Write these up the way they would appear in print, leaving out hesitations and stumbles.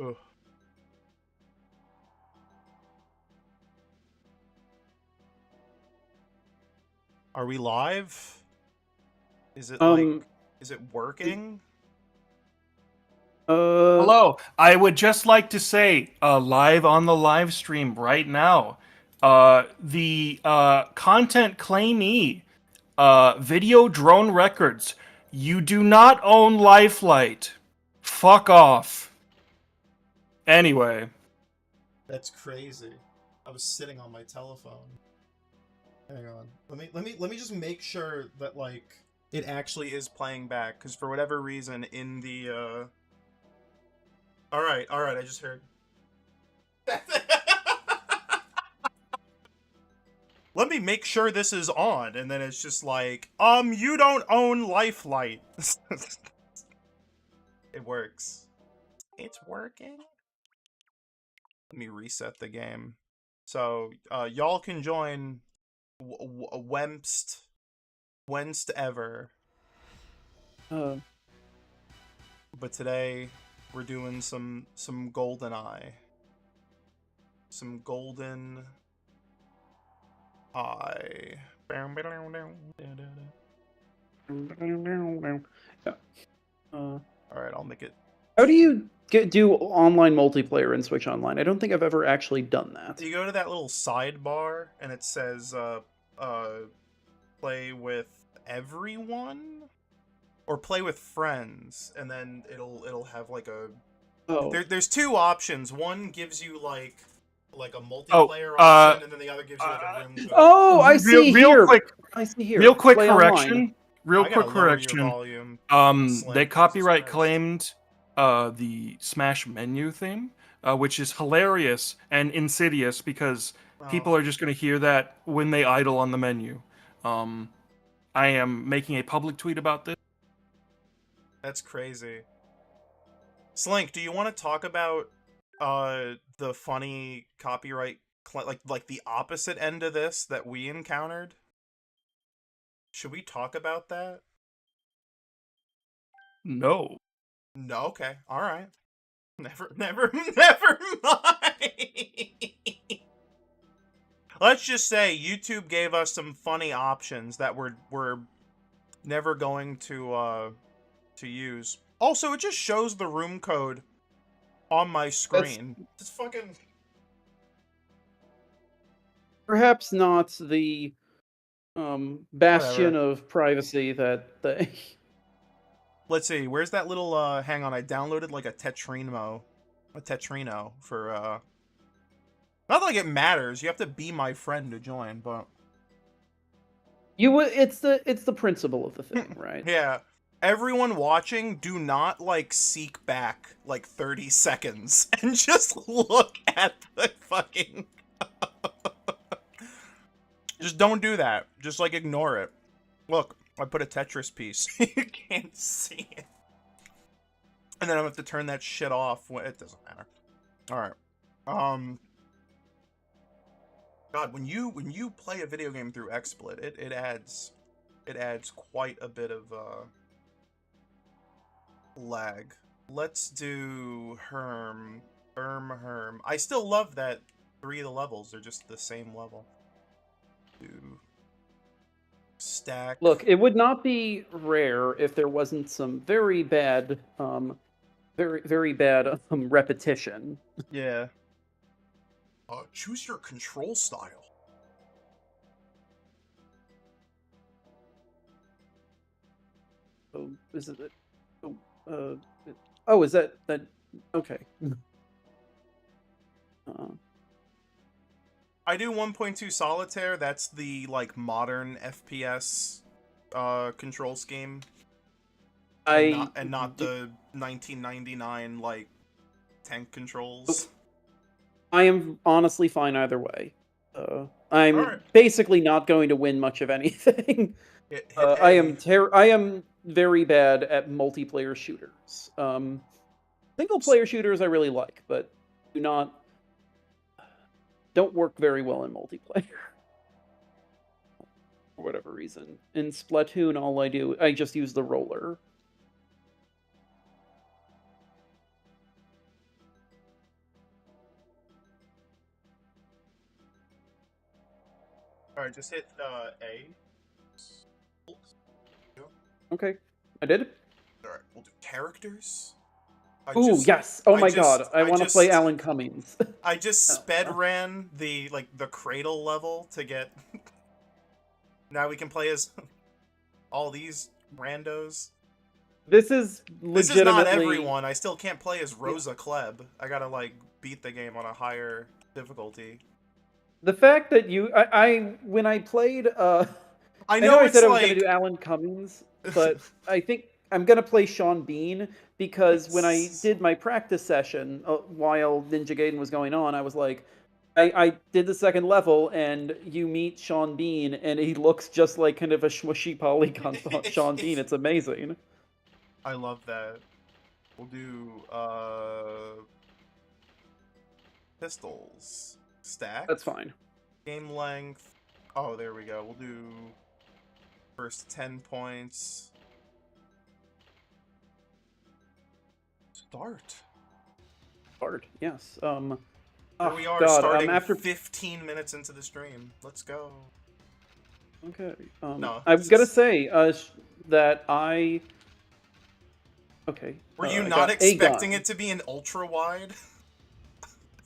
Ugh. Are we live? Is it like, is it working? Hello, I would just like to say, live on the live stream right now, the content claimee, Video Drone Records, you do not own Lifelight. Fuck off. Anyway. That's crazy. I was sitting on my telephone. Hang on. Let me just make sure that like it actually is playing back, because for whatever reason in the Alright, I just heard. Let me make sure this is on, and then it's just like, you don't own Lifelight. It works. It's working. Let me reset the game. So, y'all can join Wemst ever. But today, we're doing some GoldenEye. Some Golden Eye. Alright, I'll make it. How do you do online multiplayer in Switch Online? I don't think I've ever actually done that. You go to that little sidebar, and it says, play with everyone? Or play with friends, and then it'll have like a... Oh. There's two options. One gives you like a multiplayer option, and then the other gives you like a room code. Oh, I see here. I see here. Real quick correction. Real quick correction. They copyright claimed the Smash menu theme, which is hilarious and insidious because people are just going to hear that when they idle on the menu. I am making a public tweet about this. That's crazy. Slink, do you want to talk about the funny copyright like the opposite end of this that we encountered? Should we talk about that? No. No, okay. All right. Never mind. Let's just say YouTube gave us some funny options that we're never going to use. Also, it just shows the room code on my screen. It's fucking... Perhaps not the bastion Whatever. of privacy that they... Let's see, where's that little, hang on, I downloaded like a Tetrino for, not like it matters, you have to be my friend to join, but... It's the principle of the thing, right? Yeah. Everyone watching, do not, like, seek back, like, 30 seconds and just look at the fucking... Just don't do that. Just, like, ignore it. Look, I put a Tetris piece. You can't see it. And then I'm gonna have to turn that shit off. It doesn't matter. Alright. God, when you play a video game through XSplit, it adds quite a bit of, lag. Let's do Herm. I still love that 3 of the levels are just the same level. Do stack. Look, it would not be rare if there wasn't some very bad, very bad repetition. Yeah. Choose your control style. Oh, is it? Oh, is that? Okay. I do 1.2 Solitaire. That's the like modern FPS control scheme. And not the 1999 like tank controls. I am honestly fine either way. I'm basically not going to win much of anything. I am very bad at multiplayer shooters. Single player shooters I really like, but don't work very well in multiplayer. For whatever reason. In Splatoon, I just use the roller. Alright, just hit A. Okay, I did. Alright, we'll do characters. Ooh, yes. Oh my god, I want to play Alan Cummings. I just sped ran the cradle level to get... Now we can play as all these randos. This is legitimately... This is not everyone. I still can't play as Rosa Klebb. I gotta, like, beat the game on a higher difficulty. The fact that you... when I played... I know I said I was going to do Alan Cummings, but I think I'm going to play Sean Bean, because when I did my practice session while Ninja Gaiden was going on, I was like, I did the second level, and you meet Sean Bean, and he looks just like kind of a smushy polygon Sean Bean. It's amazing. I love that. We'll do, pistols. Stack? That's fine. Game length. Oh, there we go. We'll do first 10 points. Start, yes. Here we are, starting after 15 minutes into the stream. Let's go. Okay. No, I'm gonna say that I... Okay. Were you not expecting it to be an ultra-wide?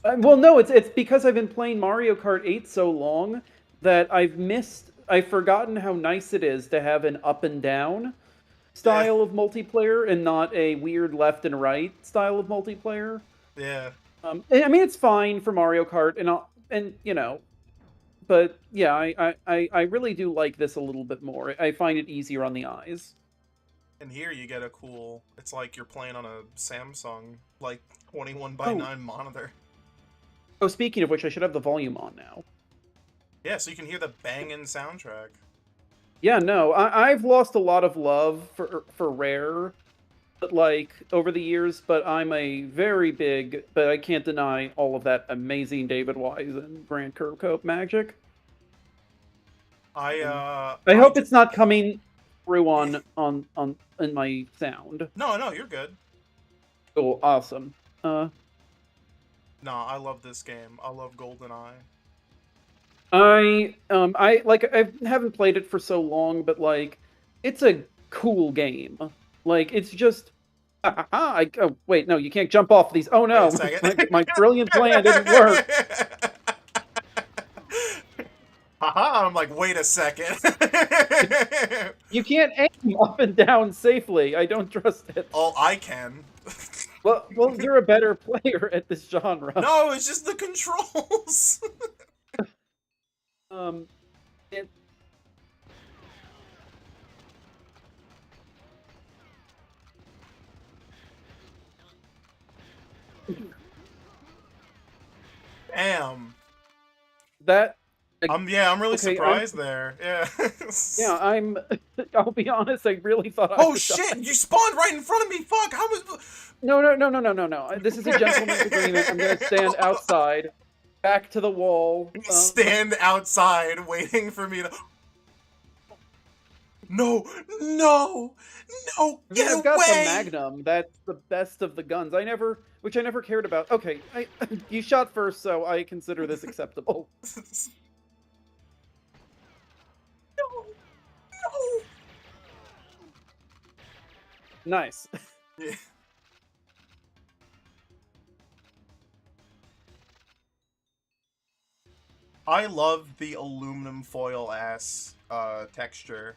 Well, no, it's because I've been playing Mario Kart 8 so long that I've forgotten how nice it is to have an up and down style of multiplayer and not a weird left and right style of multiplayer. Yeah. I mean, it's fine for Mario Kart, and you know, but yeah, I really do like this a little bit more. I find it easier on the eyes. And here you get a cool... It's like you're playing on a Samsung, like, 21:9 monitor. Oh, speaking of which, I should have the volume on now. Yeah, so you can hear the banging soundtrack. Yeah, no, I've lost a lot of love for Rare, but like over the years. But I'm a very big, but I can't deny all of that amazing David Wise and Grant Kirkhope magic. I hope it's not coming through in my sound. No, you're good. Cool, awesome. No, I love this game. I love GoldenEye. I haven't played it for so long, but like, it's a cool game. Like, it's just, oh wait, no, you can't jump off these. Oh no, my brilliant plan didn't work. Haha, I'm like, wait a second. You can't aim up and down safely. I don't trust it. Oh, I can. Well, you're a better player at this genre. No, it's just the controls. Damn. That... I'm really surprised there. Yeah. Yeah, I'll be honest, I really thought Oh shit, you spawned right in front of me, fuck, how was... No. This is a gentleman's agreement. I'm gonna stand outside, back to the wall. Stand outside, waiting for me to... No, get away! I've got the Magnum. That's the best of the guns. Which I never cared about. Okay, you shot first, so I consider this acceptable. No. Nice. Yeah. I love the aluminum foil ass texture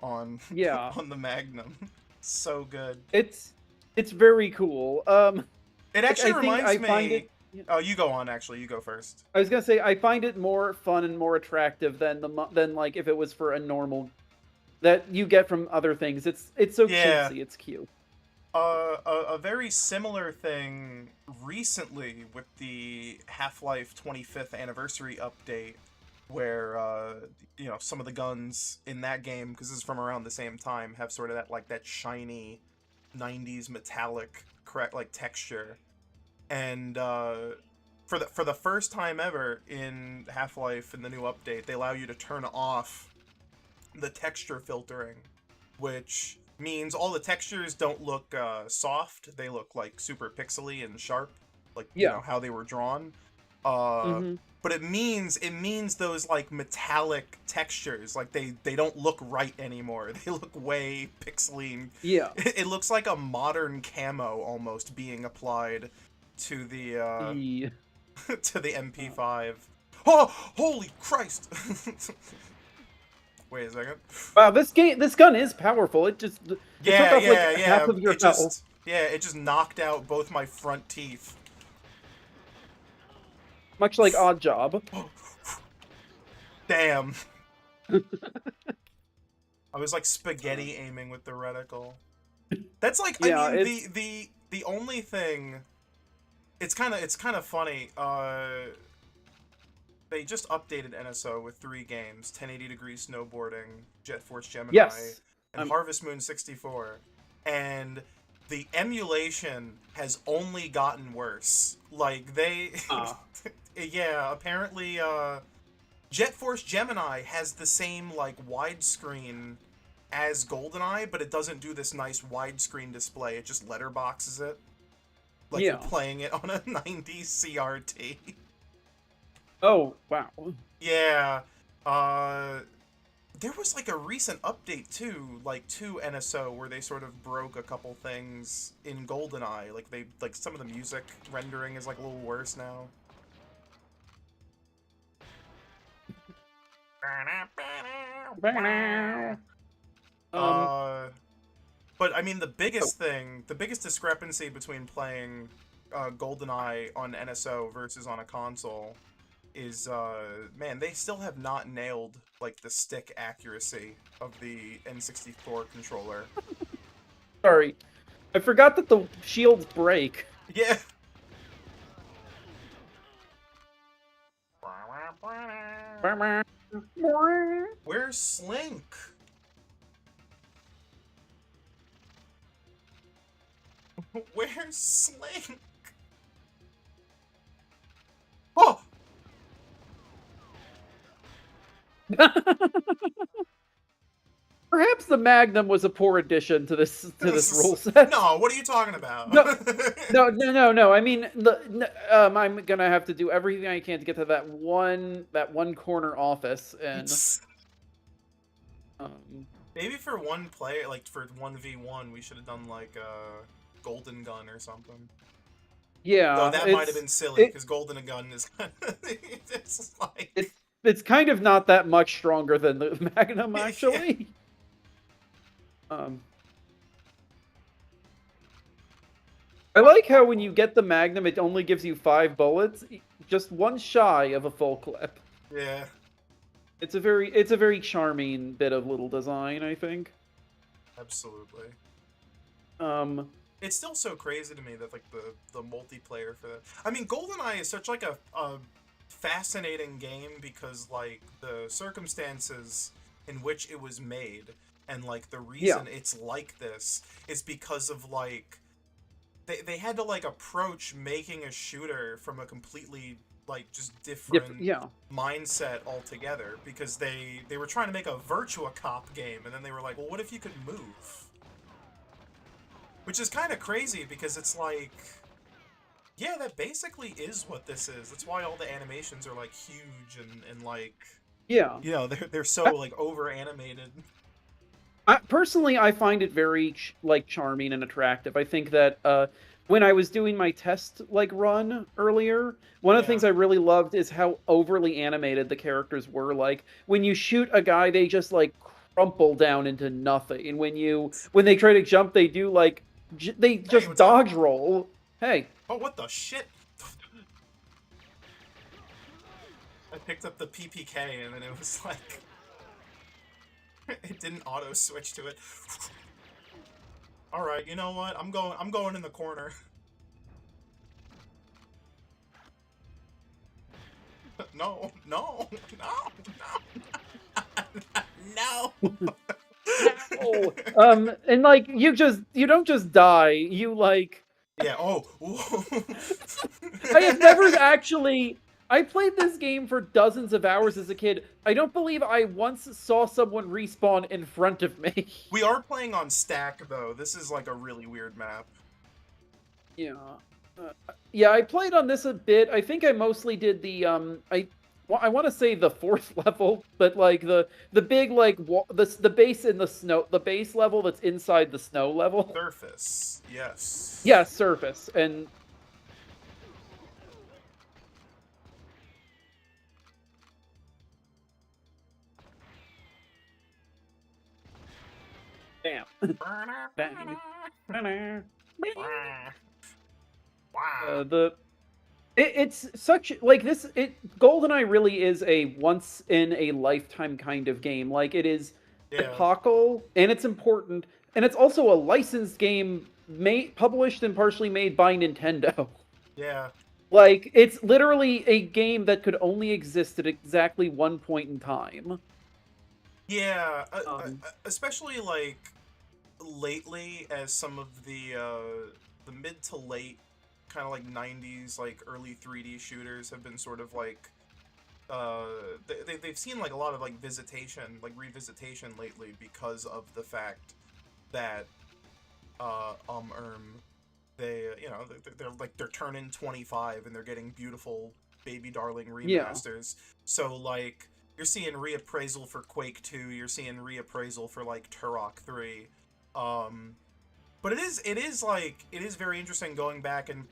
on on the Magnum. So good. It's very cool. It actually reminds me. Oh, you go on. Actually, you go first. I was gonna say I find it more fun and more attractive than like if it was for a normal that you get from other things. It's so cutesy. It's cute. A very similar thing recently with the Half-Life 25th anniversary update, where you know, some of the guns in that game, because this is from around the same time, have sort of that shiny 90s metallic texture. And for the first time ever in Half-Life in the new update, they allow you to turn off the texture filtering, which means all the textures don't look soft. They look like super pixely and sharp, like you know how they were drawn. But it means those like metallic textures, like they don't look right anymore. They look way pixely. Yeah. It looks like a modern camo almost being applied to the to the MP5. Oh, holy Christ! Wait a second. Wow, this gun is powerful. It just took off like half of your health. It just knocked out both my front teeth. Much like Odd Job. Damn. I was like spaghetti aiming with the reticle. That's like, I mean, the only thing. It's kind of funny. They just updated NSO with 3 games: 1080 Degree Snowboarding, Jet Force Gemini, and Harvest Moon 64. And the emulation has only gotten worse. Like, they... yeah, apparently, Jet Force Gemini has the same, like, widescreen as GoldenEye, but it doesn't do this nice widescreen display. It just letterboxes it. Like, you're playing it on a 90 CRT. Oh, wow. Yeah. There was, like, a recent update, too, like, to NSO, where they sort of broke a couple things in GoldenEye. Like, some of the music rendering is, like, a little worse now. But, I mean, the biggest discrepancy between playing GoldenEye on NSO versus on a console is, man, they still have not nailed, like, the stick accuracy of the N64 controller. Sorry. I forgot that the shields break. Yeah. Where's Slink? Where's Slink? Oh! Perhaps the Magnum was a poor addition to this rule set. No, what are you talking about? No. I mean, I'm gonna have to do everything I can to get to that one corner office, and maybe for one player, like for 1v1, we should have done like a golden gun or something. Yeah, though that might have been silly because golden gun is it's like it's kind of not that much stronger than the Magnum, actually. I like how when you get the Magnum, it only gives you 5 bullets, just one shy of a full clip. Yeah. It's a very charming bit of little design, I think. Absolutely. It's still so crazy to me that like the multiplayer for that. I mean, GoldenEye is such like a fascinating game because like the circumstances in which it was made and like the reason it's like this is because of like they had to like approach making a shooter from a completely like just different mindset altogether because they were trying to make a Virtua Cop game and then they were like, well, what if you could move? Which is kind of crazy because it's like, yeah, that basically is what this is. That's why all the animations are like huge and like, you know, they're so like over animated. Personally, I find it very like charming and attractive. I think that when I was doing my test like run earlier, one of the things I really loved is how overly animated the characters were. Like when you shoot a guy, they just like crumple down into nothing, and when they try to jump, they do like they just dodge roll. Hey. Oh, what the shit? I picked up the PPK and then it was like it didn't auto switch to it. All right, you know what? I'm going in the corner. No. No. And like you don't just die. You like I have never actually. I played this game for dozens of hours as a kid. I don't believe I once saw someone respawn in front of me. We are playing on stack, though. This is like a really weird map. Yeah. Yeah, I played on this a bit. I think I mostly did the I want to say the 4th level, but like the big like the base in the snow, the base level that's inside the snow level. Surface, yes. Yeah, surface, and damn. It's such like this. GoldenEye really is a once in a lifetime kind of game. Like it is epochal and it's important, and it's also a licensed game published and partially made by Nintendo. Yeah. Like it's literally a game that could only exist at exactly one point in time. Yeah, especially like lately, as some of the mid to late kind of like 90s, like early 3D shooters have been sort of like they've seen like a lot of like revisitation lately because of the fact that they they're turning 25 and they're getting beautiful baby darling remasters. So like you're seeing reappraisal for Quake 2, you're seeing reappraisal for like Turok 3. But it is very interesting going back and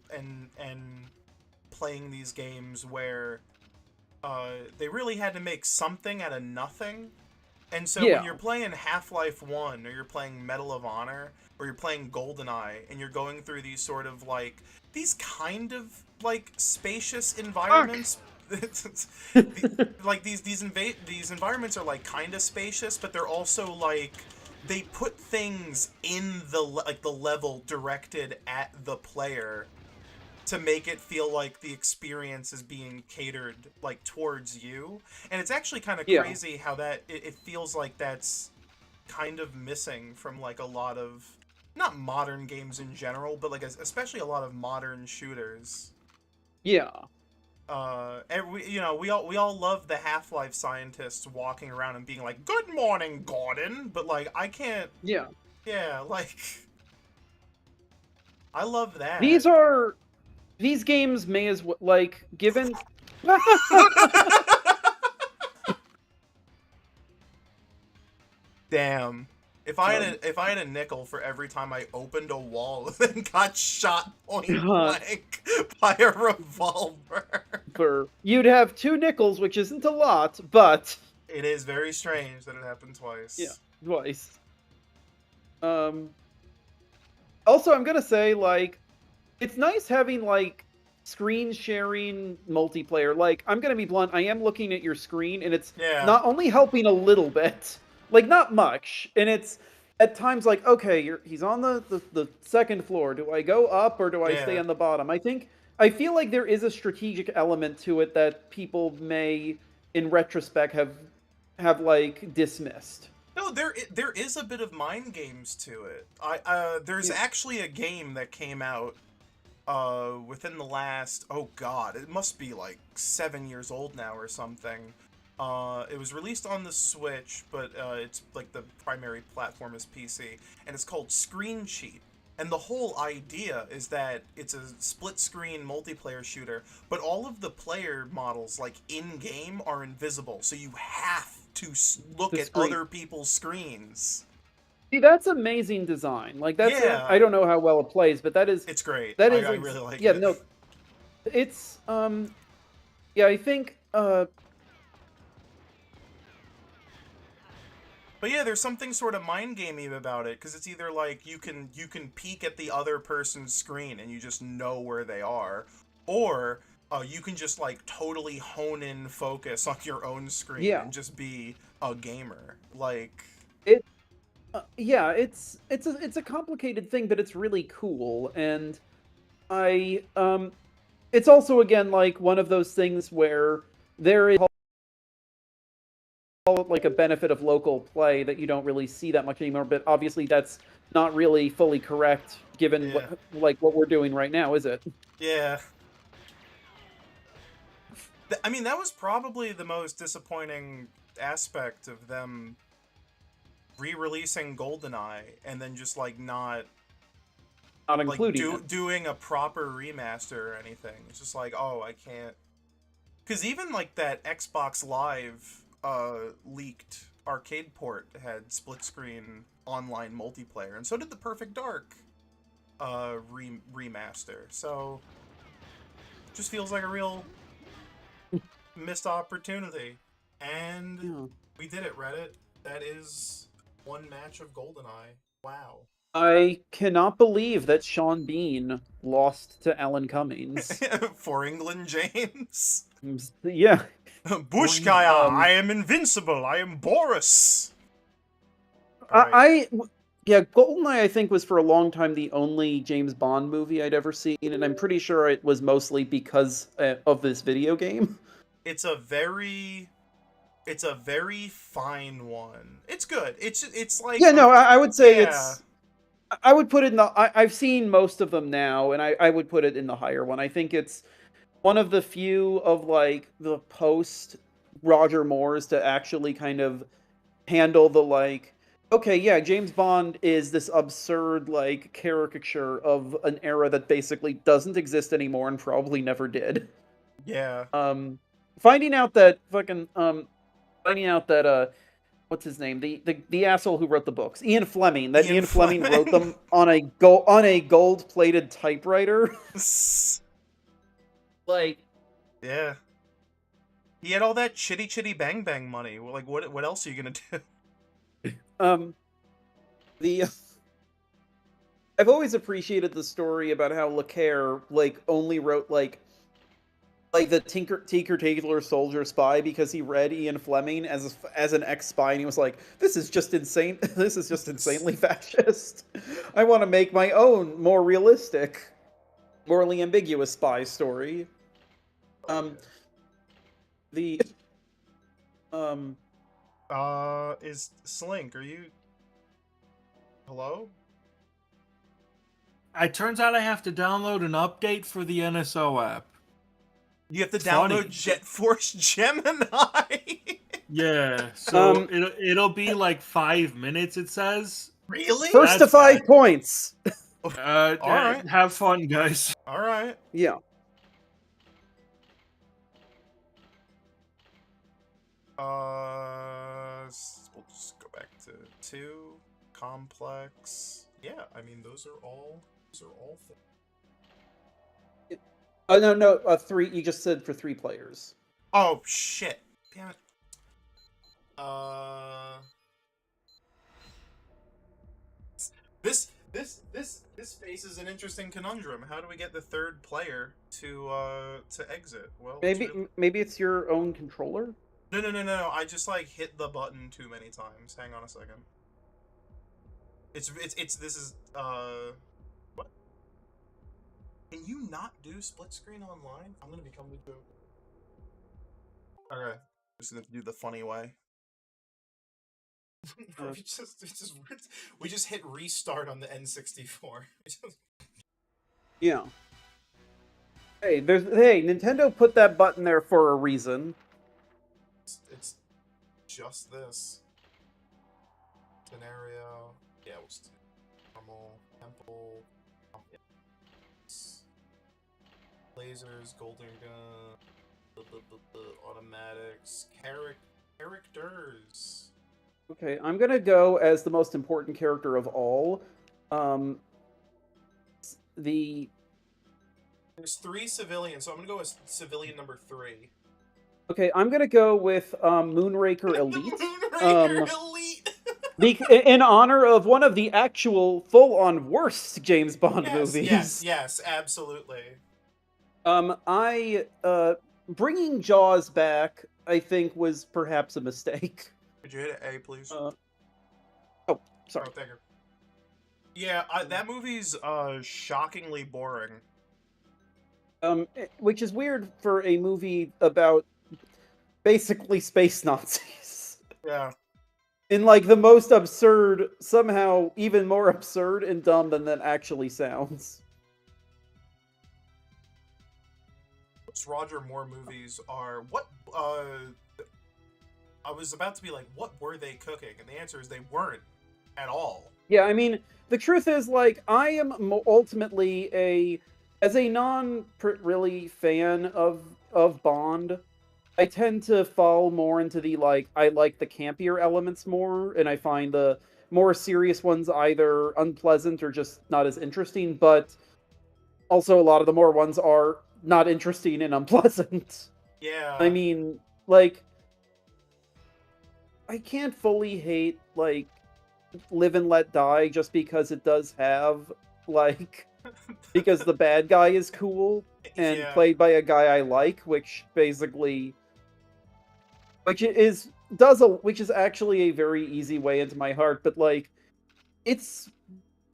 playing these games where they really had to make something out of nothing. And so when you're playing Half-Life 1 or you're playing Medal of Honor or you're playing GoldenEye and you're going through these sort of like these kind of like spacious environments, like these environments are like kind of spacious, but they're also like they put things in the level directed at the player to make it feel like the experience is being catered like towards you. And it's actually kind of crazy how that it feels like that's kind of missing from like a lot of not modern games in general, but like especially a lot of modern shooters. Yeah. We all love the Half-Life scientists walking around and being like, "Good morning, Gordon," but like I can't. Yeah. Yeah, like I love that. These games may as well like given. Damn. If I had a nickel for every time I opened a wall and got shot point blank by a revolver, you'd have 2 nickels, which isn't a lot, but it is very strange that it happened twice. Yeah, twice. Also, I'm gonna say like, it's nice having like screen sharing multiplayer. Like, I'm gonna be blunt. I am looking at your screen, and it's not only helping a little bit. Like, not much. And it's at times like, okay, he's on the 2nd floor. Do I go up or do I stay on the bottom? I feel like there is a strategic element to it that people may, in retrospect, have like dismissed. No, there is a bit of mind games to it. There's actually a game that came out within the last, oh god, it must be like 7 years old now or something. It was released on the Switch, but it's like the primary platform is PC, and it's called Screen Cheat. And the whole idea is that it's a split-screen multiplayer shooter, but all of the player models, like in-game, are invisible, so you have to look at other people's screens. See, that's amazing design. Like that's I don't know how well it plays, but it's great. That is I really like it. Yeah, no. It's yeah, I think But yeah, there's something sort of mind gamey about it, because it's either like you can peek at the other person's screen and you just know where they are, or you can just like totally hone in focus on your own screen and just be a gamer. Like yeah, it's a complicated thing, but it's really cool, and it's also again like one of those things where there is like a benefit of local play that you don't really see that much anymore, but obviously that's not really fully correct given what we're doing right now, is it? Yeah. I mean, that was probably the most disappointing aspect of them re-releasing GoldenEye and then just like not not including doing a proper remaster or anything. It's just like, oh, I can't. Because even like that Xbox Live leaked arcade port had split screen online multiplayer, and so did the Perfect Dark remaster. So just feels like a real missed opportunity. And we did it, Reddit. That is one match of GoldenEye. Wow. I cannot believe that Sean Bean lost to Alan Cummings. For England, James. Yeah. Bushkaya, I am invincible. I am Boris. Yeah, GoldenEye, I think, was for a long time the only James Bond movie I'd ever seen, and I'm pretty sure it was mostly because of this video game. It's a very fine one. It's good. It's like I would say it's. I would put it in the. I've seen most of them now, and I would put it in the higher one. I think it's one of the few of like the post Roger Moores to actually kind of handle the like. Okay, yeah, James Bond is this absurd, like, caricature of an era that basically doesn't exist anymore and probably never did. Yeah. Finding out that what's his name? The asshole who wrote the books, Ian Fleming. That Ian Fleming wrote them on a gold-plated typewriter. Like, yeah. He had all that chitty chitty bang bang money. Like, what else are you gonna do? I've always appreciated the story about how LeCaire like only wrote like the Tinker Tailor Soldier Spy because he read Ian Fleming as an ex-spy, and he was like, this is just insane. This is just insanely fascist. I want to make my own more realistic, morally ambiguous spy story. Is Slink, are you... Hello? It turns out I have to download an update for the NSO app. You have to download Jet Force Gemini! Yeah, so it'll be like 5 minutes, it says. Really? First to 5 points! Alright. Have fun, guys. Alright. Yeah. We'll just go back to 2. Complex. Yeah, I mean, those are all things. Oh, no, 3. You just said for 3 players. Oh, shit. Damn it. This faces an interesting conundrum. How do we get the 3rd player to exit? Well, maybe it's your own controller? No. I just, like, hit the button too many times. Hang on a second. This is, what? Can you not do split screen online? I'm gonna become the joke. Okay. I'm just gonna do the funny way. we just hit restart on the N64. Yeah. Hey, Nintendo put that button there for a reason. It's just this scenario. Yeah, we'll just do normal, temple, lasers, golden gun, automatics, characters. Okay, I'm gonna go as the most important character of all. There's 3 civilians, so I'm gonna go as civilian number 3. Okay, I'm gonna go with Moonraker Elite. Moonraker Elite! In honor of one of the actual full-on worst James Bond movies. Yes, absolutely. Bringing Jaws back, I think, was perhaps a mistake. Could you hit A, please? Oh, sorry. Oh, thank you. Yeah, that movie's shockingly boring. Which is weird for a movie about basically space Nazis. Yeah. In like the most absurd, somehow even more absurd and dumb than that actually sounds. Most Roger Moore movies are what? I was about to be like, what were they cooking? And the answer is they weren't. at all. Yeah, I mean, the truth is, like, I am ultimately as a really fan of Bond, I tend to fall more into the, like, I like the campier elements more, and I find the more serious ones either unpleasant or just not as interesting, but also a lot of the more ones are not interesting and unpleasant. Yeah. I mean, like, I can't fully hate, like, Live and Let Die just because it does have, like, because the bad guy is cool and played by a guy I like, which basically, which is actually a very easy way into my heart, but like, it's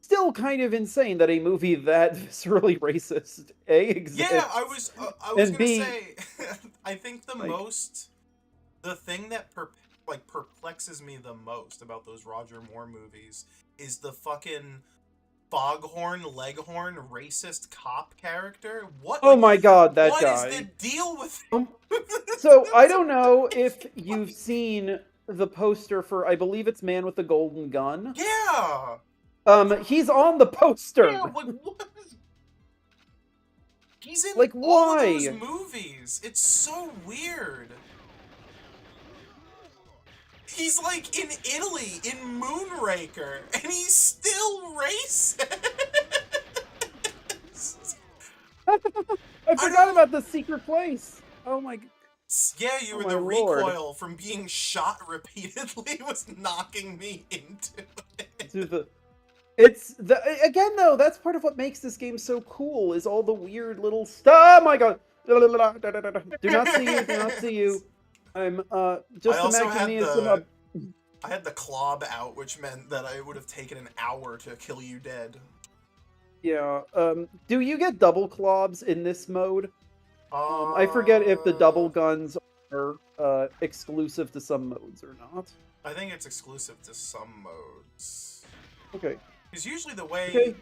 still kind of insane that a movie that viscerally racist exists. Yeah, I was and gonna B, say, I think the thing that perplexes me the most about those Roger Moore movies is the fucking foghorn leghorn racist cop character. What? Oh my god, that guy. What is the deal with him? So I don't know if you've seen the poster for, I believe it's Man with the Golden Gun. Yeah. He's on the poster. Yeah, like what? He's in like all why? of those movies. It's so weird. He's like in Italy in Moonraker, and he's still racist. I forgot about the secret place. Oh my. Yeah, you were the recoil from being shot repeatedly was knocking me into it. It's again though, that's part of what makes this game so cool is all the weird little stuff. Oh my god. Do not see you, do not see you. I'm just imagine me as some I had the clob out, which meant that I would have taken an hour to kill you dead. Yeah. Do you get double clobs in this mode? I forget if the double guns are exclusive to some modes or not. I think it's exclusive to some modes. Okay. Because usually the way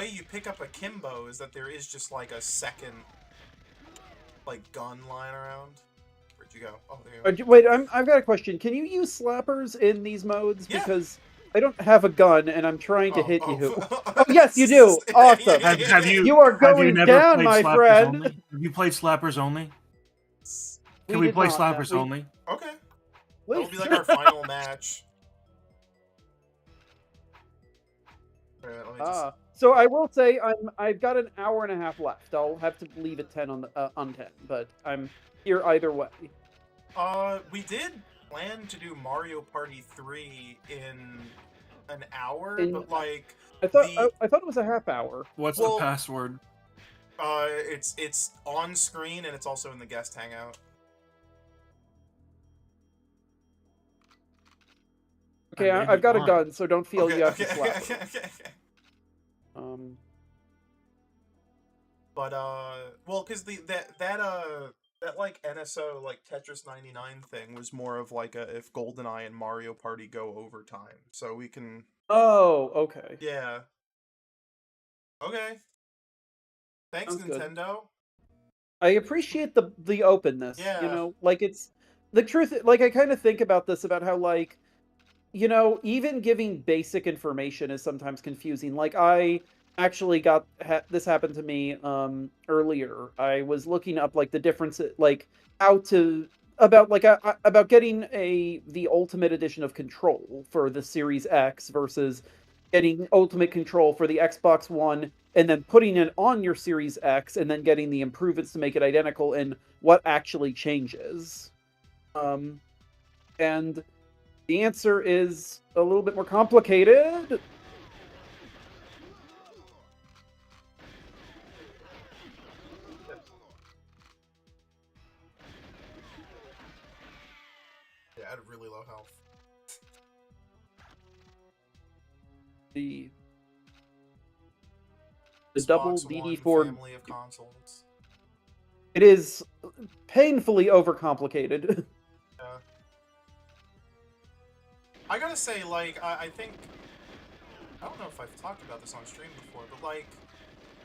you pick up a Kimbo is that there is just like a second like gun lying around. Where'd you go? Oh, there you go. Wait, I've got a question. Can you use slappers in these modes? Yeah. Because I don't have a gun and I'm trying to hit you. Oh, yes, you do. Awesome. Have you? You are going down, my friend. Only? Have you played Slappers only? Can we play Slappers only? Okay. That'll be like our final match. Right, so I will say I've got an hour and a half left. I'll have to leave at 10 on 10, but I'm here either way. We did plan to do Mario Party 3 in an hour, but like I thought it was a half hour. What's the password? It's on screen and it's also in the guest hangout. Okay, I've got a gun, so don't feel you have to slap. Okay. But well, because that like NSO like Tetris 99 thing was more of like a if GoldenEye and Mario Party go overtime, so we can. Oh, okay. Yeah. Okay. Thanks, Sounds Nintendo. Good. I appreciate the openness. Yeah. You know, like it's the truth. Like I kind of think about this about how like, you know, even giving basic information is sometimes confusing. Like I actually got this happened to me earlier. I was looking up like the difference, like how to about getting the Ultimate Edition of Control for the Series X versus getting Ultimate Control for the Xbox One and then putting it on your Series X and then getting the improvements to make it identical and what actually changes. And the answer is a little bit more complicated. Yeah, I had really low health. The double DD4 family of consoles. It is painfully overcomplicated. Yeah. I gotta say, like, I think I don't know if I've talked about this on stream before, but like,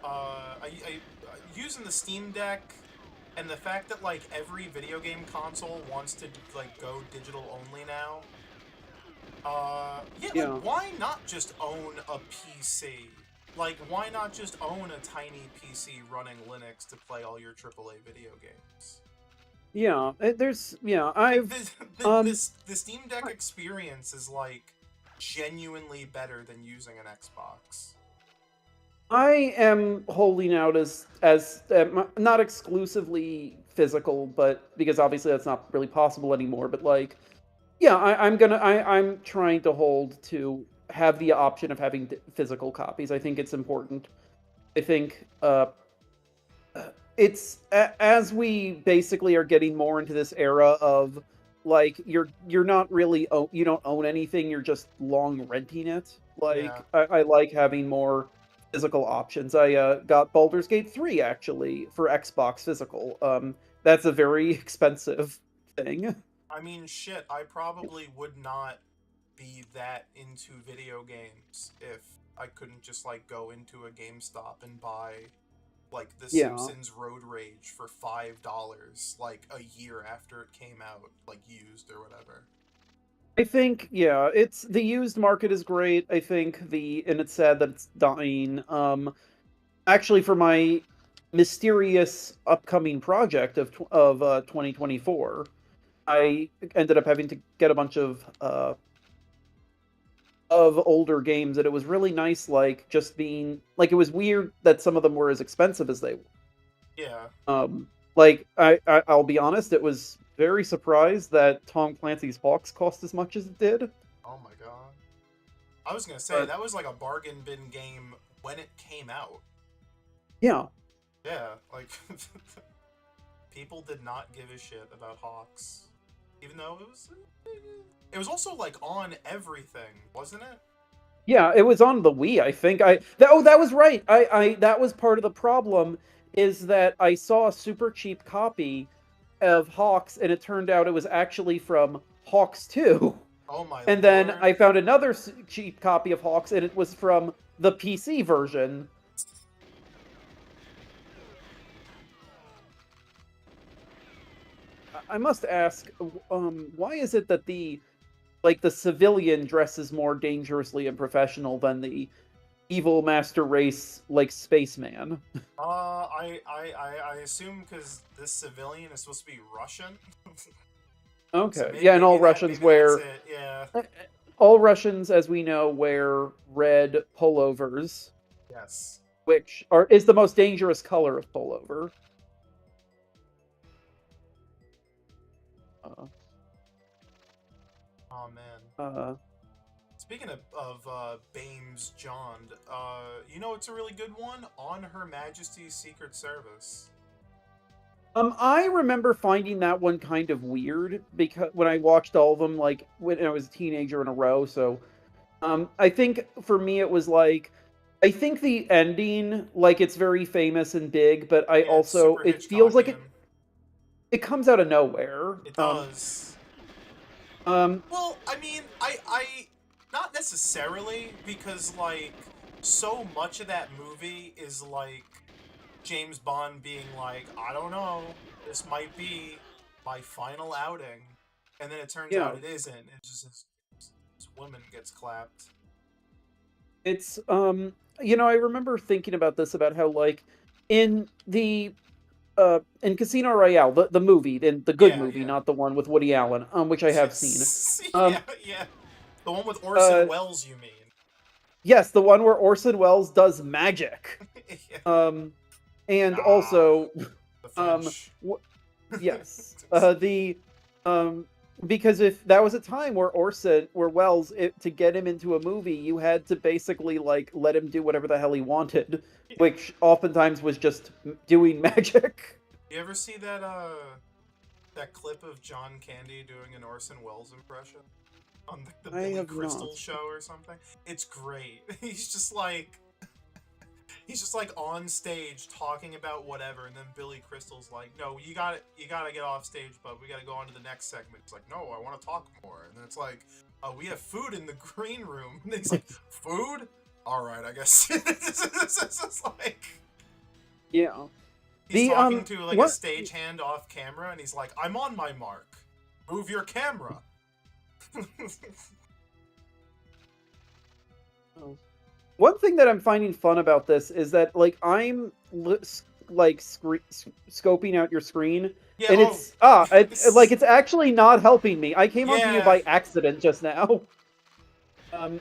I using the Steam Deck and the fact that like every video game console wants to like go digital only now. Like, why not just own a PC? Like, why not just own a tiny PC running Linux to play all your AAA video games? Yeah, The Steam Deck experience is, like, genuinely better than using an Xbox. I am holding out as not exclusively physical, but because obviously that's not really possible anymore. But like, yeah, I'm trying to hold to have the option of having physical copies. I think it's important. I think it's as we basically are getting more into this era of like you're not really you don't own anything. You're just long renting it. Like I like having more physical options. I got Baldur's Gate 3 actually for Xbox physical. That's a very expensive thing. I mean, shit, I probably would not be that into video games if I couldn't just, like, go into a GameStop and buy, like, The Simpsons Road Rage for $5, like, a year after it came out, like, used or whatever. I think, it's the used market is great. I think and it's sad that it's dying. Actually, for my mysterious upcoming project of 2024, I ended up having to get a bunch of older games, and it was really nice, like, just being like, it was weird that some of them were as expensive as they were. Yeah. Like, I'll be honest, it was very surprised that Tom Clancy's Hawks cost as much as it did. Oh my god. I was gonna say, that was like a bargain bin game when it came out. Yeah. Yeah, like, people did not give a shit about Hawks. Even though it was also, like, on everything, wasn't it? Yeah, it was on the Wii, I think. That was right. That was part of the problem, is that I saw a super cheap copy of Hawks, and it turned out it was actually from Hawks 2. Oh my And then I found another cheap copy of Hawks, and it was from the PC version. I must ask, why is it that the civilian dresses more dangerously and professional than the evil master race, like, spaceman? I assume because this civilian is supposed to be Russian. Okay, so and all Russians wear. All Russians, as we know, wear red pullovers. Yes. Which is the most dangerous color of pullover. Oh man. Speaking of Bames John, you know it's a really good one? On Her Majesty's Secret Service. I remember finding that one kind of weird because when I watched all of them, like, when I was a teenager in a row, so I think for me it was like, I think the ending, like, it's very famous and big, but I also it feels like it comes out of nowhere. It does. Well, I mean, I not necessarily, because, like, so much of that movie is, like, James Bond being like, I don't know, this might be my final outing. And then it turns out it isn't. It's just this woman gets clapped. It's, I remember thinking about this, about how, like, in Casino Royale, the movie, the good movie, not the one with Woody Allen, which I have seen. Yeah. The one with Orson Welles, you mean? Yes, the one where Orson Welles does magic. And also, yes, because if that was a time where Welles, to get him into a movie, you had to basically, like, let him do whatever the hell he wanted, which oftentimes was just doing magic. You ever see that clip of John Candy doing an Orson Welles impression on the Billy Crystal show or something? It's great. He's just like on stage talking about whatever, and then Billy Crystal's like, "No, you gotta get off stage, but we gotta go on to the next segment." It's like, "No, I want to talk more." And then it's like, "We have food in the green room." And he's like, "Food? All right, I guess." It's like, he's talking to, like, a stagehand off camera, and he's like, "I'm on my mark. Move your camera." One thing that I'm finding fun about this is that, like, I'm like scoping out your screen, yeah, and it's like it's actually not helping me. I came onto you by accident just now. I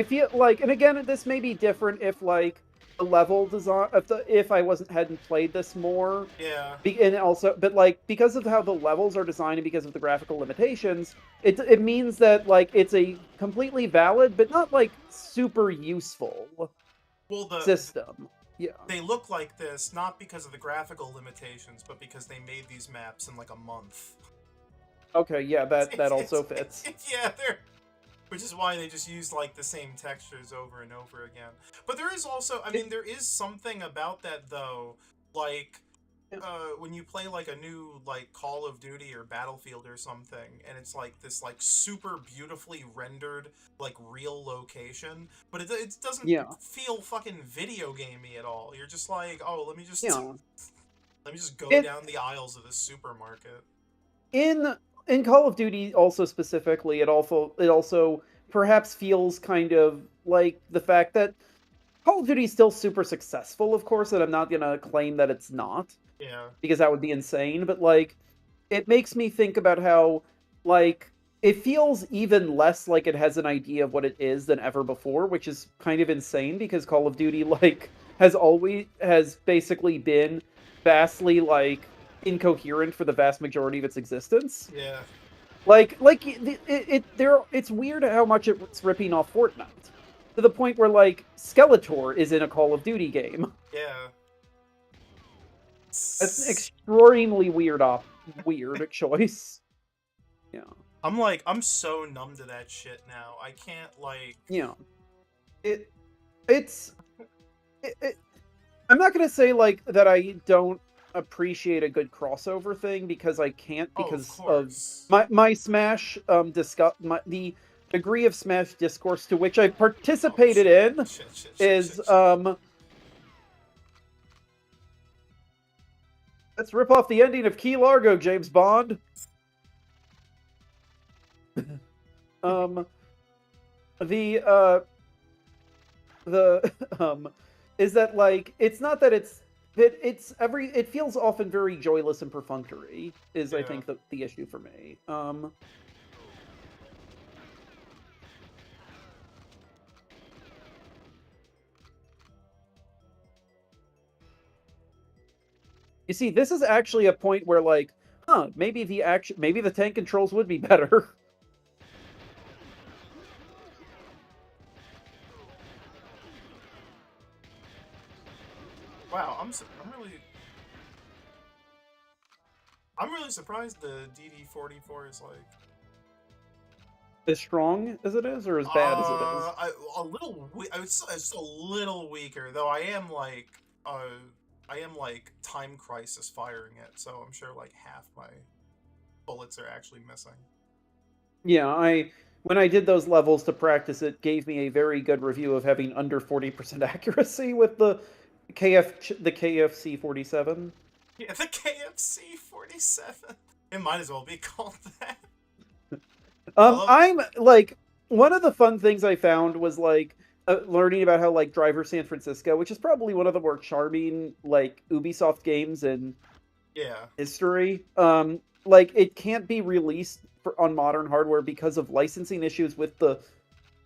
feel like, and again, this may be different if like the level design, if I hadn't played this more. Yeah. And also, but like because of how the levels are designed and because of the graphical limitations, it means that like it's a completely valid but not like super useful system. Yeah. They look like this not because of the graphical limitations, but because they made these maps in like a month. Okay, yeah, that also fits. Yeah, which is why they just use like the same textures over and over again. But there is also, I mean, there is something about that though, like when you play like a new like Call of Duty or Battlefield or something, and it's like this like super beautifully rendered like real location, but it doesn't feel fucking video gamey at all. You're just like, oh, let me just go down the aisles of this supermarket. In Call of Duty, also specifically, it also perhaps feels kind of like the fact that Call of Duty is still super successful, of course, and I'm not gonna claim that it's not. Yeah. Because that would be insane, but like it makes me think about how like it feels even less like it has an idea of what it is than ever before, which is kind of insane because Call of Duty like has basically been vastly like incoherent for the vast majority of its existence. Yeah. It's weird how much it's ripping off Fortnite to the point where like Skeletor is in a Call of Duty game. Yeah. It's an extremely weird choice. Yeah. I'm so numb to that shit now. I can't like. Yeah. I'm not gonna say like that I don't appreciate a good crossover thing because I can't because of my Smash the degree of Smash discourse to which I participated in is let's rip off the ending of Key Largo, James Bond. Is that like it's not that it feels often very joyless and perfunctory is I think the issue for me. You see, this is actually a point where, like, maybe the tank controls would be better. Wow, I'm really surprised the DD44 is like as strong as it is, or as bad as it is. It's a little weaker, though. I am like Time Crisis firing it, so I'm sure like half my bullets are actually missing. Yeah, when I did those levels to practice, it gave me a very good review of having under 40% accuracy with the KFC 47. Yeah, the KFC 47. It might as well be called that. I'm like one of the fun things I found was like learning about how like Driver San Francisco, which is probably one of the more charming like Ubisoft games in history, like it can't be released on modern hardware because of licensing issues with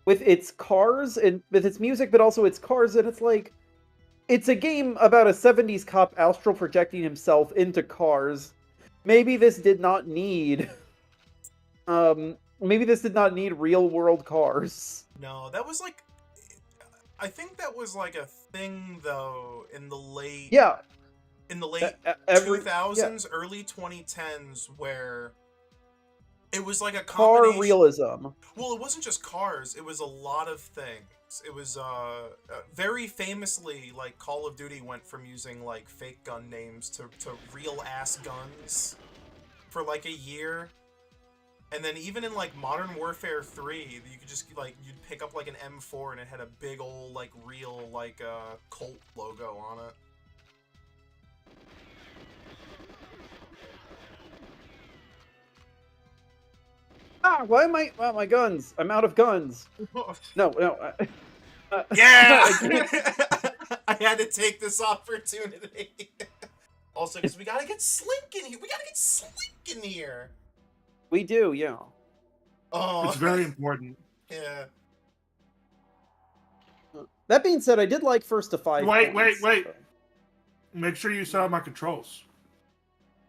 its cars and with its music, but also its cars, and it's like it's a game about a 70s cop astral projecting himself into cars. Maybe this did not need real world cars. No, that was like I think that was like a thing though in the late 2000s, early 2010s, where it was like a combination. Car realism. Well, it wasn't just cars; it was a lot of things. It was very famously like Call of Duty went from using like fake gun names to real ass guns for like a year. And then even in like Modern Warfare 3, you could just like you'd pick up like an M4 and it had a big old like real like Colt logo on it. Why am I? Well, my guns. I'm out of guns. No. Yeah! I had to take this opportunity. Also, because we gotta get Slink in here. We gotta get Slink in here. We do, yeah. Oh. It's very important. Yeah. That being said, I did like first to 5 Wait. points, so. Make sure you set up my controls.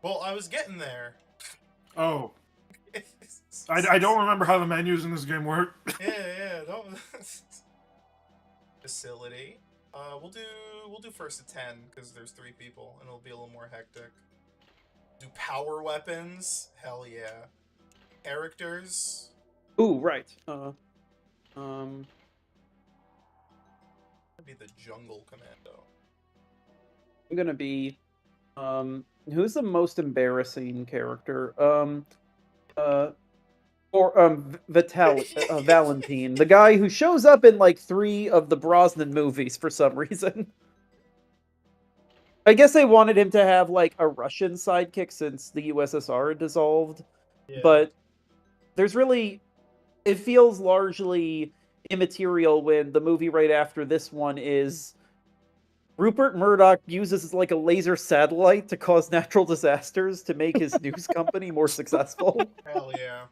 Well, I was getting there. Oh. I don't remember how the menus in this game work. Yeah. Don't... Facility. We'll do first to 10 because there's 3 people and it'll be a little more hectic. Do power weapons? Hell yeah. Characters? Ooh, right. That'd be the jungle commando. I'm gonna be who's the most embarrassing character? Valentine, the guy who shows up in like 3 of the Brosnan movies for some reason. I guess they wanted him to have like a Russian sidekick since the USSR dissolved, Yeah. but there's really, it feels largely immaterial when the movie right after this one is Rupert Murdoch uses like a laser satellite to cause natural disasters to make his news company more successful. Hell yeah.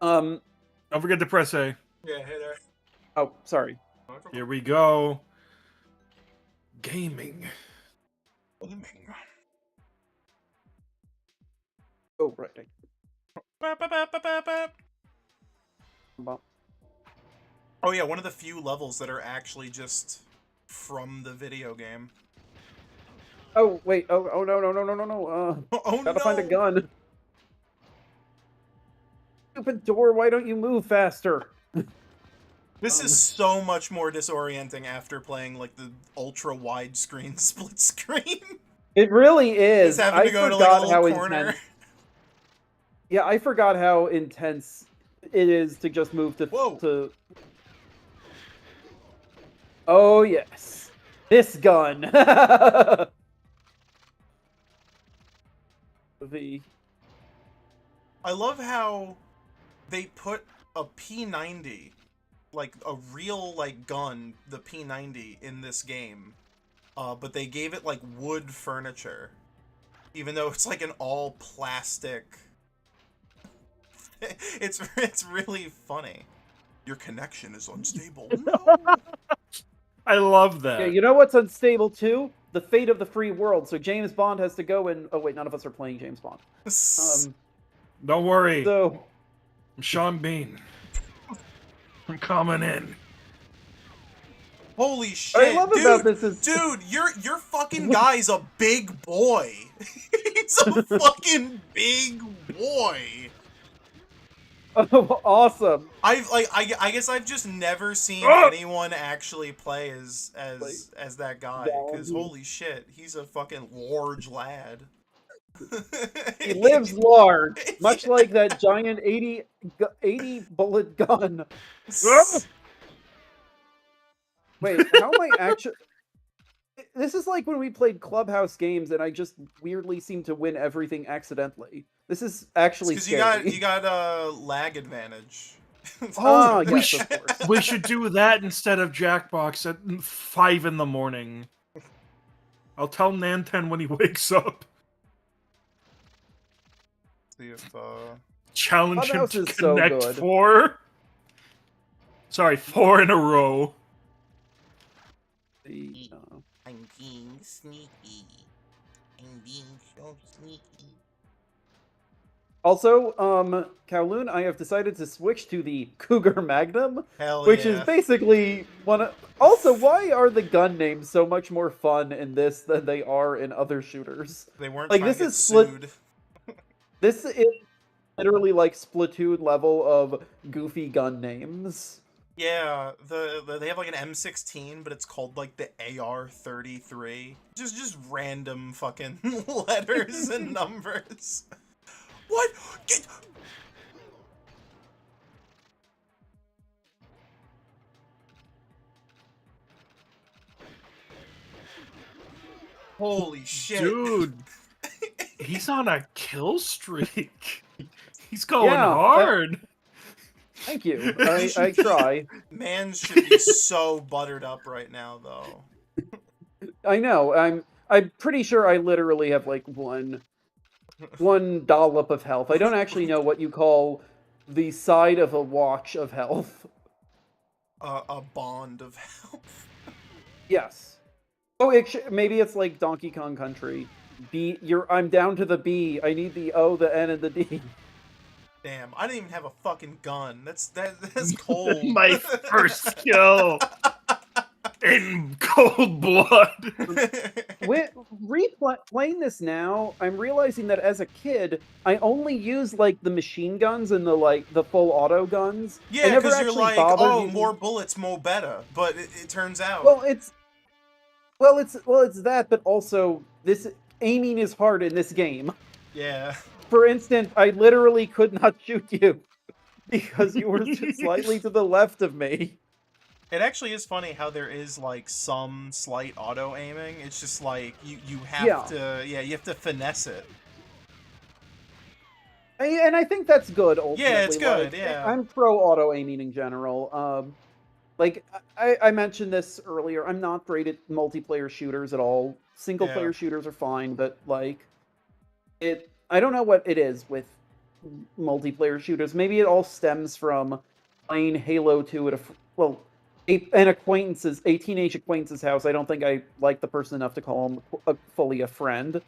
Don't forget to press A. Yeah, hit her. Oh, sorry. Here we go. Gaming. Oh, right. Oh yeah, one of the few levels that are actually just from the video game. Oh, wait. Oh, no. Gotta find a gun. Stupid door, why don't you move faster? This is so much more disorienting after playing like the ultra widescreen split screen. It really is. Just having to go to like a little corner. Intense. Yeah, I forgot how intense it is to just move to. Whoa. Oh yes, this gun. I love how they put a P90, like a real like gun, the P90 in this game, but they gave it like wood furniture, even though it's like an all plastic. It's really funny. Your connection is unstable. No. I love that. Yeah, you know what's unstable too? The fate of the free world. So James Bond has to go and... Oh wait, none of us are playing James Bond. Don't worry. So... I'm Sean Bean. I'm coming in. Holy shit, what I love about this is... Dude, your fucking guy's a big boy. He's a fucking big boy. Oh, awesome. I guess I've just never seen anyone actually play as that guy, because holy shit, he's a fucking large lad. He lives large, much like that giant 80 bullet gun. Wait, how am I actually... This is like when we played Clubhouse games and I just weirdly seem to win everything accidentally. This is actually scary. Because you got a lag advantage. Oh, yes, of course. We should do that instead of Jackbox at 5 in the morning. I'll tell Nanten when he wakes up. See if, challenge him to so connect good. 4. Sorry, 4 in a row. I'm being sneaky. I'm being so sneaky. Also, Kowloon, I have decided to switch to the Cougar Magnum, Hell which yeah. is basically one of... Also, why are the gun names so much more fun in this than they are in other shooters? They weren't like trying this to get is split. sued. This is literally like Splatoon level of goofy gun names. Yeah, they have like an M16, but it's called like the AR-33. Just random fucking letters and numbers. What? Holy shit. Dude, he's on a kill streak. He's going hard. Thank you. I try. Man should be so buttered up right now, though. I know. I'm pretty sure I literally have like one dollop of health. I don't actually know what you call the side of a watch of health. A bond of health. Yes. Oh, maybe it's like Donkey Kong Country. I'm down to the B. I need the O, the N, and the D. Damn, I didn't even have a fucking gun. That's cold. My first kill in cold blood. Replaying this now, I'm realizing that as a kid, I only used like the machine guns and the full auto guns. Yeah, because you're like, oh, more bullets, more better. But it turns out, it's that, but also this aiming is hard in this game. Yeah. For instance, I literally could not shoot you because you were just slightly to the left of me. It actually is funny how there is like some slight auto aiming. It's just like you have to finesse it. And I think that's good. Ultimately, yeah, it's good. Yeah, I'm pro auto aiming in general. Like I mentioned this earlier, I'm not great at multiplayer shooters at all. Single player shooters are fine, but like I don't know what it is with multiplayer shooters. Maybe it all stems from playing Halo 2 at a teenage acquaintance's house. I don't think I like the person enough to call him fully a friend.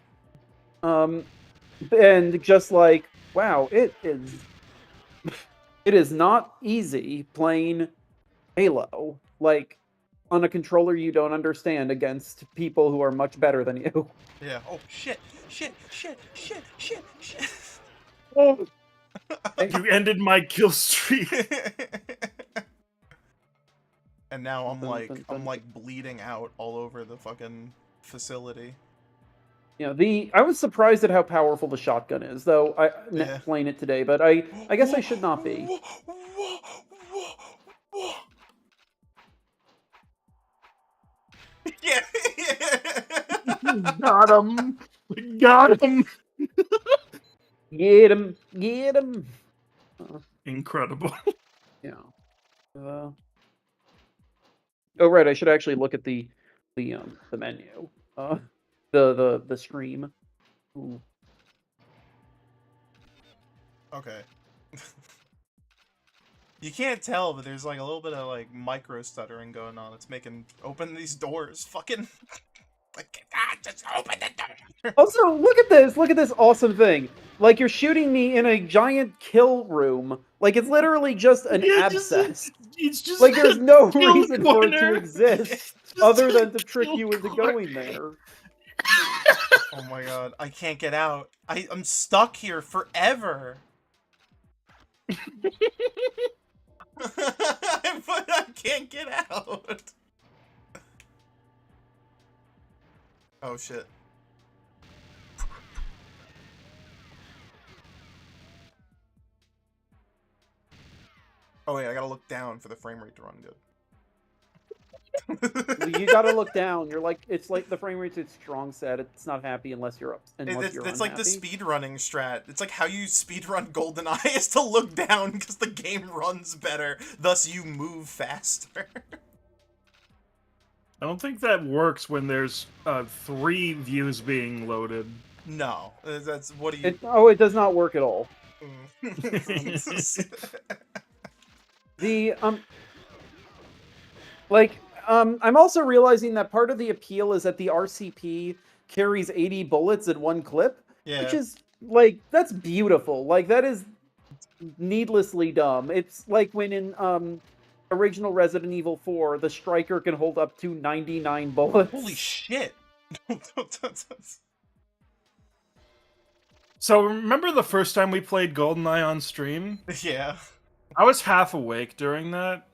And just like, wow, it is not easy playing Halo, like, on a controller you don't understand against people who are much better than you. Yeah. Oh, shit. Oh. You ended my kill streak. And now I'm like bleeding out all over the fucking facility. You know, I was surprised at how powerful the shotgun is, though playing it today, but I guess I should not be. Yeah. Got him. Got him. Get him. Get him. Incredible. Yeah. Oh, right. I should actually look at the menu. The stream. Ooh. Okay. You can't tell, but there's like a little bit of like micro stuttering going on. It's making open these doors. Fucking like, just open the door. Also, look at this. Look at this awesome thing. Like, you're shooting me in a giant kill room. Like, it's literally just an abscess. It's just like, there's no reason for it to exist other than to trick you into going there. Oh my god, I can't get out. I'm stuck here forever. But I can't get out. Oh shit. Oh wait, I gotta look down for the frame rate to run good. You gotta look down. It's like the frame rate's its strong set. It's not happy unless you're It's like the speed running strat. It's like how you speed run GoldenEye is to look down because the game runs better. Thus, you move faster. I don't think that works when there's 3 views being loaded. No, that's what do you? It does not work at all. I'm also realizing that part of the appeal is that the RCP carries 80 bullets in one clip, which is like, that's beautiful. Like, that is needlessly dumb. It's like when in original Resident Evil 4, the striker can hold up to 99 bullets. Holy shit. So remember the first time we played GoldenEye on stream? Yeah. I was half awake during that.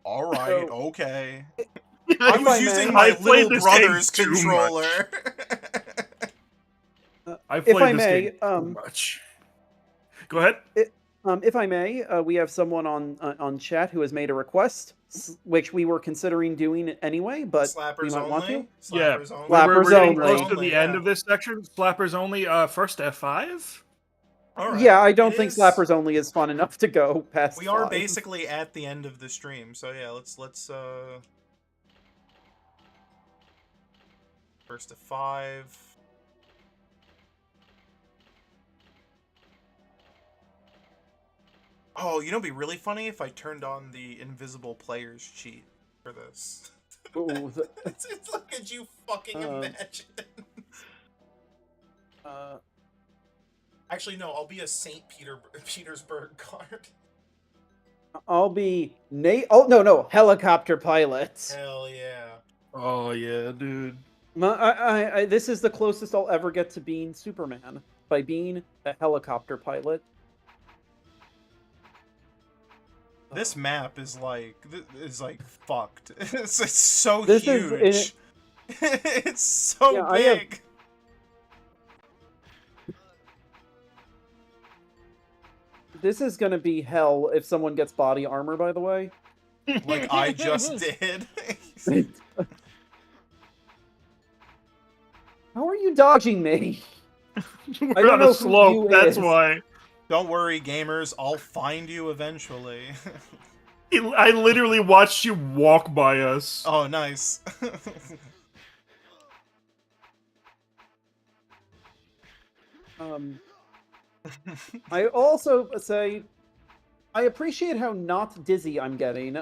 Alright, okay. I was using my little brother's controller. I played this game too much. Go ahead. If I may, we have someone on chat who has made a request, which we were considering doing anyway, but Slappers we might only? want to. Slappers only. We're getting close to the end of this section. Slappers only. First F5. Right. Yeah, I don't think Slappers Only is fun enough to go past. We are basically at the end of the stream, so yeah, let's first to 5. Oh, you know, it'd be really funny if I turned on the invisible players cheat for this. Ooh, it's like, could you fucking imagine? Actually, no, I'll be a St. Petersburg guard. I'll be Oh no, helicopter pilot. Hell yeah. Oh yeah, dude. This is the closest I'll ever get to being Superman, by being a helicopter pilot. This map is like fucked. It's so huge. It's so big. This is gonna be hell if someone gets body armor, by the way. Like I just did. How are you dodging me? I don't know slope, that's why. Don't worry, gamers. I'll find you eventually. I literally watched you walk by us. Oh, nice. I also say I appreciate how not dizzy I'm getting.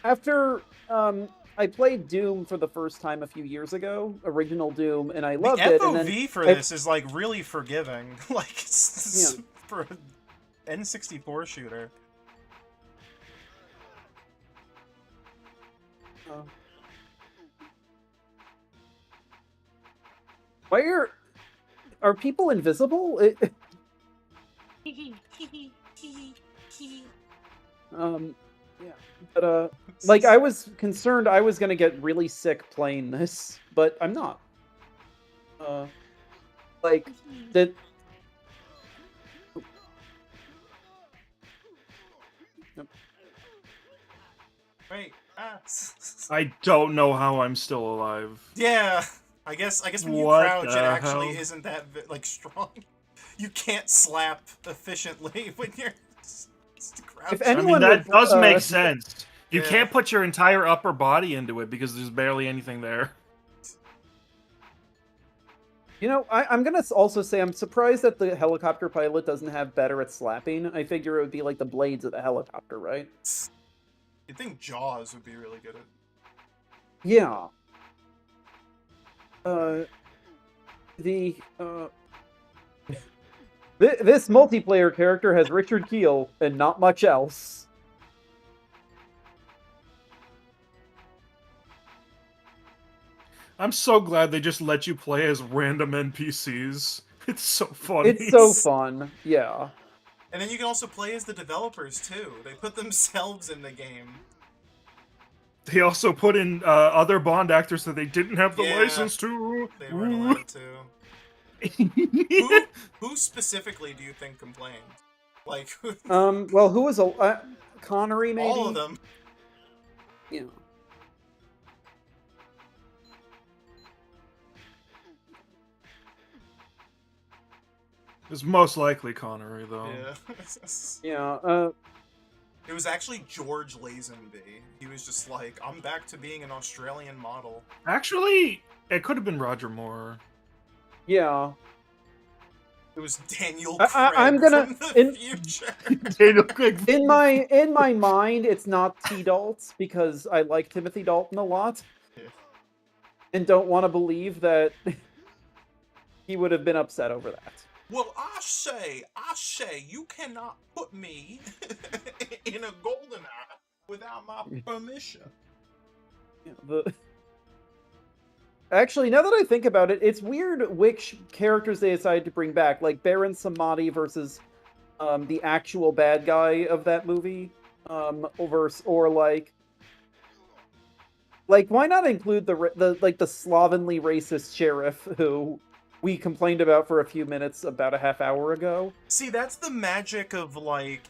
After I played Doom for the first time a few years ago, original Doom, and I loved it. The FOV and then for this is like really forgiving, like it's for an N64 shooter. Why are people invisible? Yeah, but like I was concerned I was gonna get really sick playing this, but I'm not. Like that. Wait. I don't know how I'm still alive. Yeah, I guess when you crouch, it actually isn't that like strong. You can't slap efficiently when you're crouching. I mean, that does make sense. You can't put your entire upper body into it because there's barely anything there. You know, I'm gonna also say I'm surprised that the helicopter pilot doesn't have better at slapping. I figure it would be like the blades of the helicopter, right? You'd think Jaws would be really good at. Yeah. This multiplayer character has Richard Kiel and not much else. I'm so glad they just let you play as random NPCs. It's so fun. It's so fun, yeah. And then you can also play as the developers, too. They put themselves in the game. They also put in other Bond actors that they didn't have the license to. They weren't allowed to. Who specifically do you think complained? Like, well, who was Connery, maybe? All of them. Yeah. It was most likely Connery, though. Yeah. Yeah, It was actually George Lazenby. He was just like, I'm back to being an Australian model. Actually, it could have been Roger Moore. Yeah. It was Daniel Craig I'm gonna from the future. Daniel Craig. In my mind, it's not T-Daltz because I like Timothy Dalton a lot, and don't want to believe that he would have been upset over that. Well, I say, you cannot put me in a GoldenEye without my permission. Yeah, Actually, now that I think about it, it's weird which characters they decided to bring back, like Baron Samedi versus the actual bad guy of that movie, or like why not include the slovenly racist sheriff who we complained about for a few minutes about a half hour ago? See, that's the magic of, like,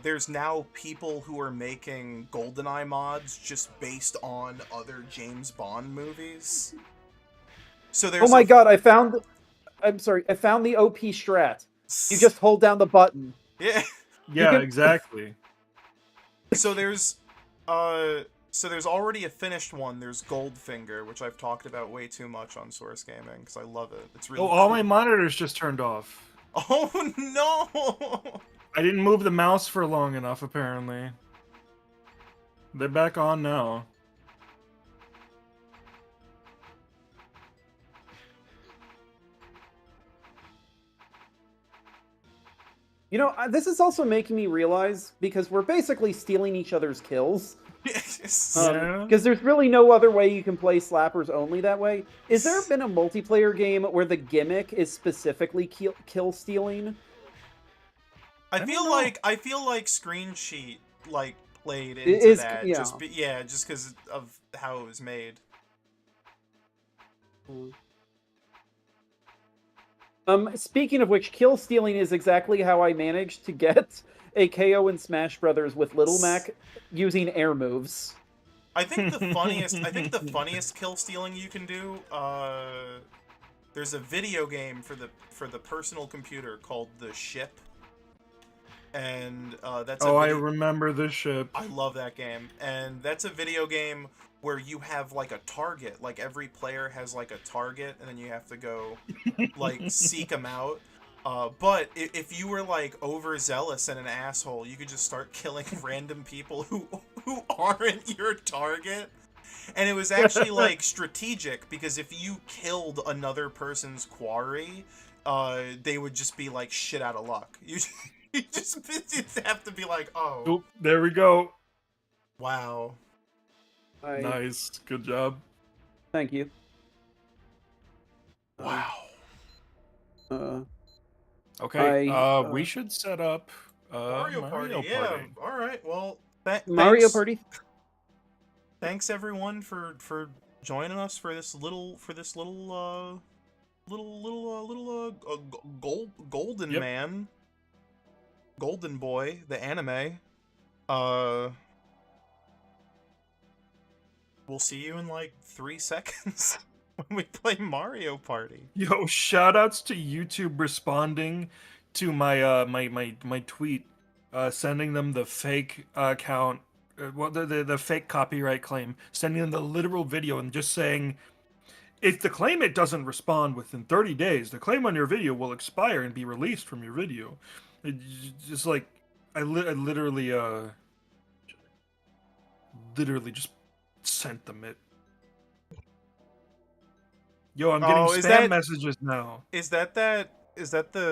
there's now people who are making GoldenEye mods just based on other James Bond movies. So there's oh my god, I found the OP strat. You just hold down the button. Yeah. Yeah, exactly. So there's already a finished one. There's Goldfinger, which I've talked about way too much on Source Gaming because I love it. It's really all cool. my monitors just turned off. Oh no! I didn't move the mouse for long enough, apparently. They're back on now. You know, this is also making me realize, because we're basically stealing each other's kills. Because there's really no other way you can play Slappers only that way. Is there been a multiplayer game where the gimmick is specifically kill stealing? I feel like Screen Sheet like played into that. Yeah. Just because of how it was made. Speaking of which, kill stealing is exactly how I managed to get a KO in Smash Brothers with Little Mac using air moves. I think the funniest kill stealing you can do, there's a video game for the personal computer called The Ship. And that's I remember The Ship. I love that game. And that's a video game where you have like a target. Like every player has like a target, and then you have to go like seek them out. But if you were like overzealous and an asshole, you could just start killing random people who aren't your target. And it was actually like strategic, because if you killed another person's quarry, they would just be like shit out of luck. You just have to be like, oh. Oop, there we go. Wow. Nice. Good job. Thank you. Wow. Okay, we should set up Mario Party. Yeah. All right. Well, Mario Party. Thanks everyone for joining us for this little golden man, golden boy, the anime. We'll see you in like 3 seconds when we play Mario Party. Yo, shoutouts to YouTube responding to my my tweet, sending them the fake account, the fake copyright claim, sending them the literal video and just saying, if the claimant doesn't respond within 30 days, the claim on your video will expire and be released from your video. Just like, I literally just sent them it. Yo, I'm getting spam messages now. Is that the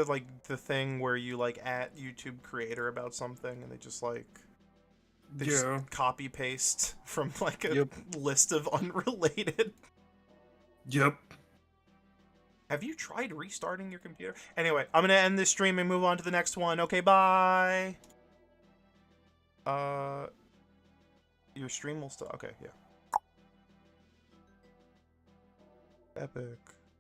like the thing where you like at YouTube creator about something and they just like just copy paste from like a list of unrelated? Yep. Have you tried restarting your computer? Anyway, I'm gonna end this stream and move on to the next one. Okay, bye. Your stream will still... Okay, yeah. Epic.